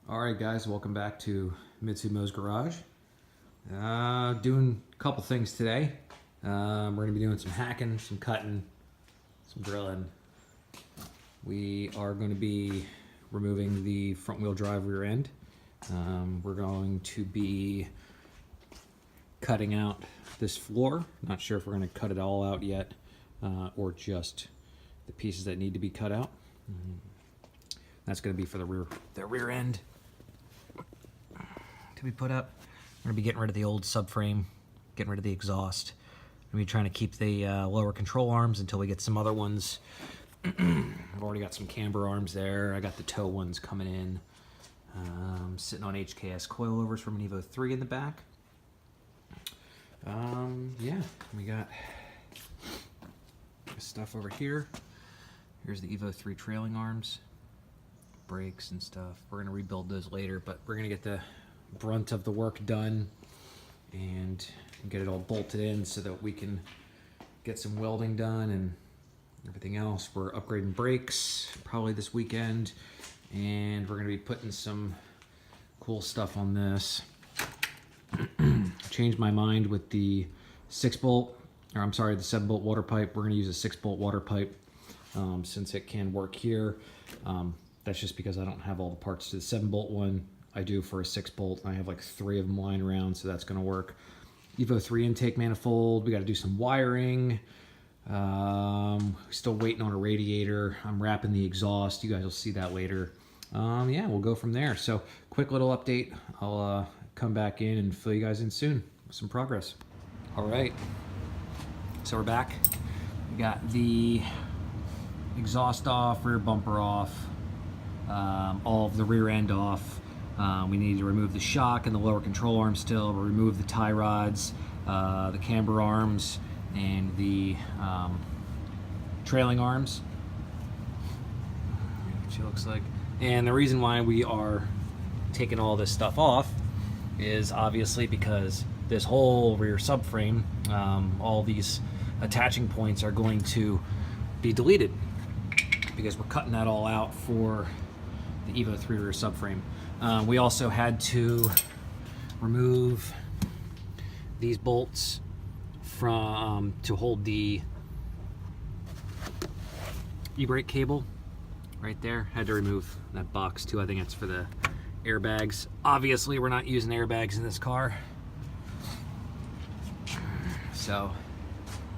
Alright guys, welcome back to Mitsumo's Garage. Doing a couple things today. We're going to be doing some hacking, some cutting, some drilling. We are going to be removing the front wheel drive rear end. We're going to be cutting out this floor. Not sure if we're going to cut it all out yet or just the pieces that need to be cut out. That's going to be for the rear end to be put up. We're going to be getting rid of the old subframe, getting rid of the exhaust. We're going to be trying to keep the lower control arms until we get some other ones. I've already got some camber arms there. I got the toe ones coming in. Sitting on HKS coilovers from an Evo 3 in the back. Yeah, we got stuff over here. Here's the Evo 3 trailing arms, brakes and stuff. We're going to rebuild those later, but we're going to get the brunt of the work done and get it all bolted in so that we can get some welding done and everything else. We're upgrading brakes probably this weekend, and we're going to be putting some cool stuff on this. Changed my mind with the 7-bolt water pipe. We're going to use a 6-bolt water pipe since it can work here. That's just because I don't have all the parts to the 7-bolt one. I do for a 6-bolt. I have like 3 of them lying around, so that's going to work. Evo 3 intake manifold. We got to do some wiring. Still waiting on a radiator. I'm wrapping the exhaust. You guys will see that later. Yeah, we'll go from there. So quick little update. I'll come back in and fill you guys in soon with some progress. All right. So we're back. We got the exhaust off, rear bumper off, all of the rear end off. We need to remove the shock and the lower control arm still. We'll remove the tie rods, the camber arms, and the trailing arms. What she looks like. And the reason why we are taking all this stuff off is obviously because this whole rear subframe, all these attaching points are going to be deleted because we're cutting that all out for the Evo 3 rear subframe. We also had to remove these bolts from to hold the e-brake cable right there. Had to remove that box too. I think that's for the airbags. Obviously, we're not using airbags in this car. So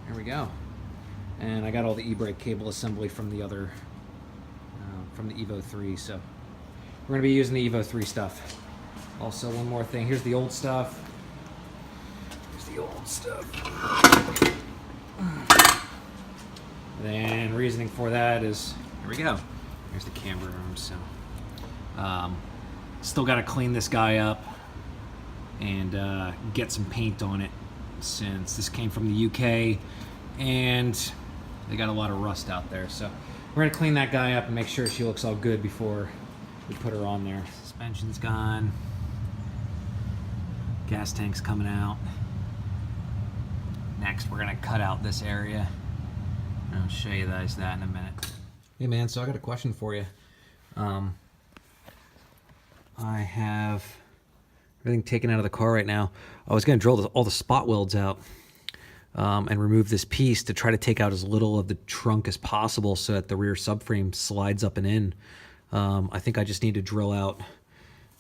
there we go. And I got all the e-brake cable assembly from the other, from the Evo 3. So we're going to be using the Evo 3 stuff. Also, one more thing. Here's the old stuff. Here's the old stuff. Then reasoning for that is, here we go. Here's the camber arms. So, still got to clean this guy up and get some paint on it, since this came from the UK and they got a lot of rust out there. So we're going to clean that guy up and make sure she looks all good before we put her on there. Suspension's gone. Gas tank's coming out. Next, we're gonna cut out this area. I'll show you guys that in a minute. Hey man, so I got a question for you. I have everything taken out of the car right now. I was gonna drill all the spot welds out and remove this piece to try to take out as little of the trunk as possible so that the rear subframe slides up and in. I think I just need to drill out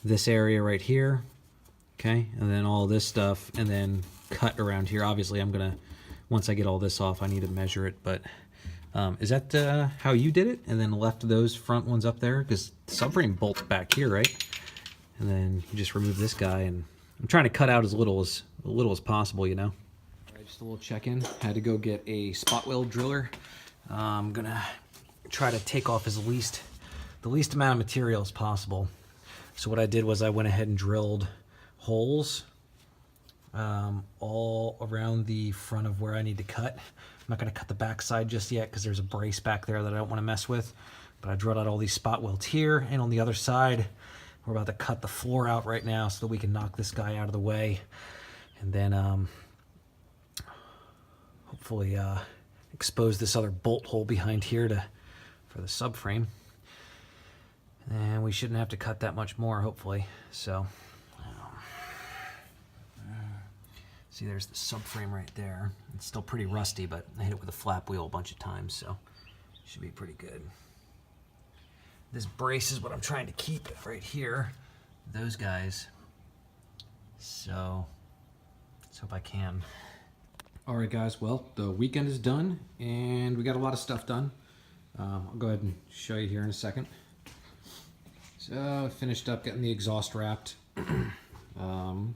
this area right here, okay, and then all this stuff, and then cut around here. Obviously, I'm gonna, once I get all this off, I need to measure it, but is that how you did it? And then left those front ones up there? Because the subframe bolts back here, right? And then you just remove this guy, and I'm trying to cut out as little as possible, you know? All right, just a little check-in. Had to go get a spot weld driller. I'm gonna try to take off the least amount of material as possible. So what I did was I went ahead and drilled holes all around the front of where I need to cut. I'm not going to cut the back side just yet because there's a brace back there that I don't want to mess with. But I drilled out all these spot welds here, and on the other side, we're about to cut the floor out right now so that we can knock this guy out of the way. And then hopefully expose this other bolt hole behind here for the subframe. And we shouldn't have to cut that much more, hopefully. So, see, there's the subframe right there. It's still pretty rusty, but I hit it with a flap wheel a bunch of times, so should be pretty good. This brace is what I'm trying to keep right here. Those guys. So, let's hope I can. All right, guys. Well, the weekend is done, and we got a lot of stuff done. I'll go ahead and show you here in a second. So, I finished up getting the exhaust wrapped. Got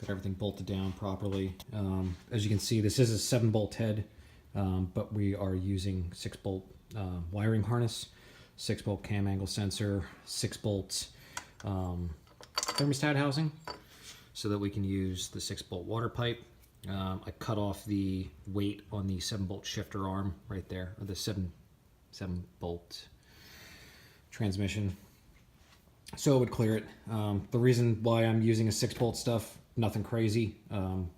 everything bolted down properly. As you can see, this is a 7-bolt head, but we are using 6-bolt wiring harness, 6-bolt cam angle sensor, 6 bolts thermostat housing, so that we can use the 6-bolt water pipe. I cut off the weight on the 7-bolt shifter arm right there, or the 7-bolt transmission, so it would clear it. The reason why I'm using a 6-bolt stuff, nothing crazy,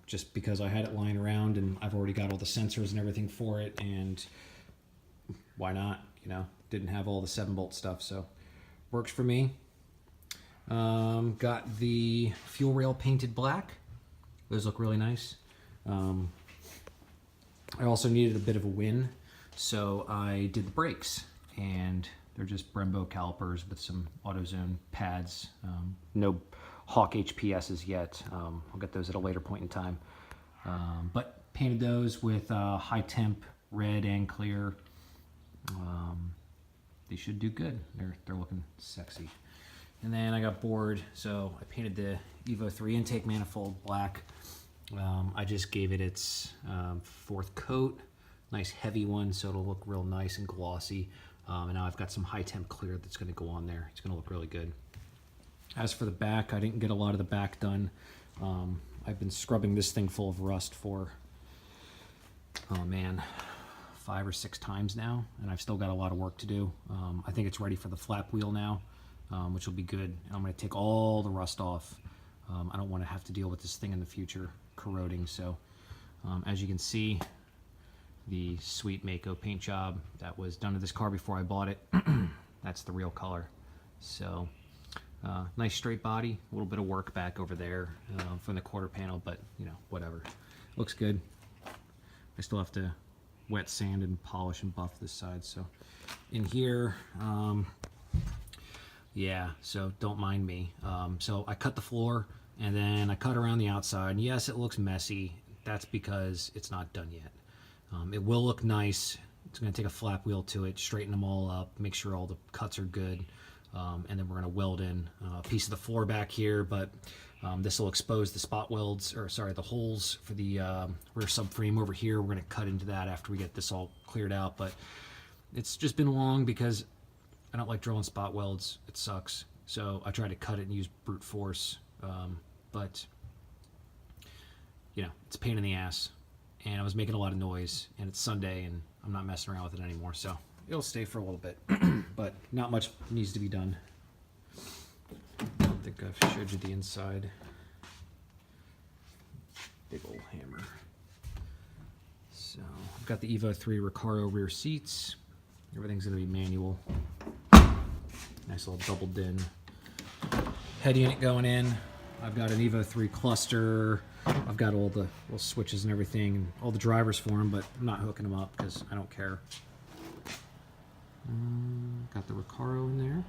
just because I had it lying around and I've already got all the sensors and everything for it, and why not, you know, didn't have all the 7-bolt stuff, so works for me. Got the fuel rail painted black. Those look really nice. I also needed a bit of a win, so I did the brakes, and they're just Brembo calipers with some AutoZone pads. No Hawk HPSs yet. I'll get those at a later point in time. But painted those with high temp red and clear. They should do good. They're looking sexy. And then I got bored, so I painted the Evo 3 intake manifold black. I just gave it its 4th coat, nice heavy one, so it'll look real nice and glossy. And now I've got some high temp clear that's going to go on there. It's going to look really good. As for the back, I didn't get a lot of the back done. I've been scrubbing this thing full of rust for, oh man, 5 or 6 times now, and I've still got a lot of work to do. I think it's ready for the flap wheel now, which will be good. And I'm going to take all the rust off. I don't want to have to deal with this thing in the future corroding. So as you can see, the sweet Mako paint job that was done to this car before I bought it, that's the real color. So nice straight body, a little bit of work back over there from the quarter panel, but you know, whatever. Looks good. I still have to wet sand and polish and buff this side. So in here, yeah, so don't mind me. So I cut the floor and then I cut around the outside. And yes, it looks messy. That's because it's not done yet. It will look nice. It's going to take a flap wheel to it, straighten them all up, make sure all the cuts are good. And then we're going to weld in a piece of the floor back here, but this will expose the spot welds, or sorry, the holes for the rear subframe over here. We're going to cut into that after we get this all cleared out, but it's just been long because I don't like drilling spot welds. It sucks. So I tried to cut it and use brute force, but you know, it's a pain in the ass, and I was making a lot of noise, and it's Sunday and I'm not messing around with it anymore, so it'll stay for a little bit. But not much needs to be done. I don't think I've showed you the inside. Big old hammer. So I've got the Evo 3 Recaro rear seats. Everything's going to be manual. Nice little double din head unit going in. I've got an Evo 3 cluster. I've got all the little switches and everything, and all the drivers for them, but I'm not hooking them up because I don't care. Got the Recaro in there.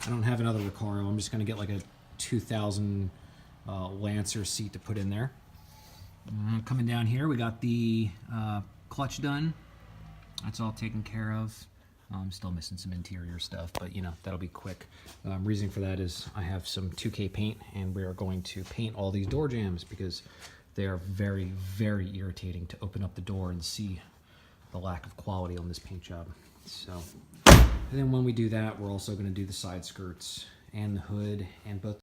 I don't have another Recaro. I'm just going to get like a 2000 Lancer seat to put in there. Coming down here, we got the clutch done. That's all taken care of. I'm still missing some interior stuff, but you know, that'll be quick. Reason for that is I have some 2K paint, and we are going to paint all these door jambs because they are very, very irritating to open up the door and see the lack of quality on this paint job. So, and then when we do that, we're also going to do the side skirts and the hood and both